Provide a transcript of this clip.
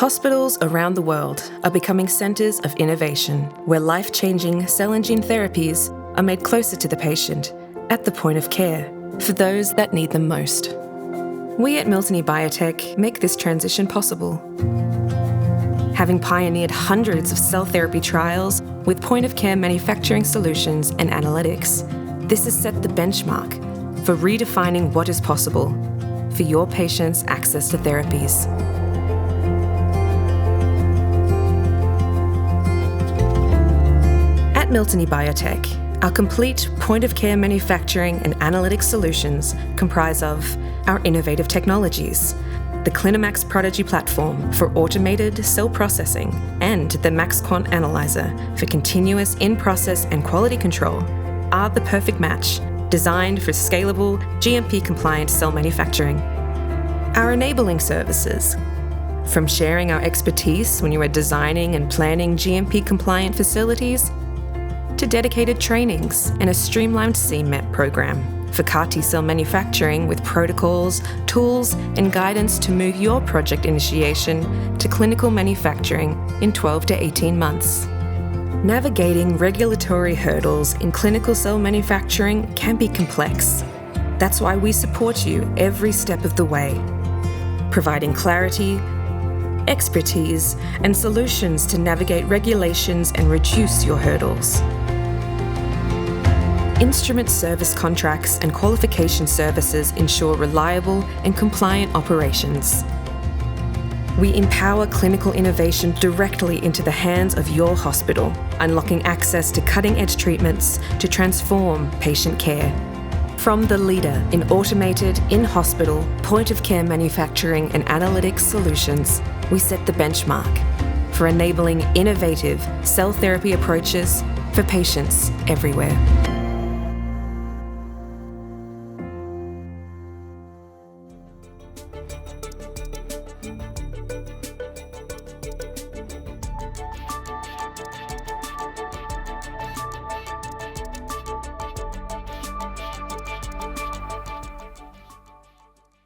Hospitals around the world are becoming centres of innovation, where life-changing cell and gene therapies are made closer to the patient at the point of care for those that need them most. We at Miltenyi Biotec make this transition possible. Having pioneered hundreds of cell therapy trials with point-of-care manufacturing solutions and analytics, this has set the benchmark for redefining what is possible for your patients' access to therapies. At Miltenyi Biotec, our complete point-of-care manufacturing and analytics solutions comprise of our innovative technologies, the CliniMax Prodigy platform for automated cell processing, and the MaxQuant analyzer for continuous in-process and quality control are the perfect match, designed for scalable, GMP-compliant cell manufacturing. Our enabling services, from sharing our expertise when you are designing and planning GMP-compliant facilities, to dedicated trainings and a streamlined CMEP program for CAR T-cell manufacturing with protocols, tools, and guidance to move your project initiation to clinical manufacturing in 12 to 18 months. Navigating regulatory hurdles in clinical cell manufacturing can be complex. That's why we support you every step of the way, providing clarity, expertise, and solutions to navigate regulations and reduce your hurdles. Instrument service contracts and qualification services ensure reliable and compliant operations. We empower clinical innovation directly into the hands of your hospital, unlocking access to cutting-edge treatments to transform patient care. From the leader in automated, in-hospital, point-of-care manufacturing and analytics solutions, we set the benchmark for enabling innovative cell therapy approaches for patients everywhere.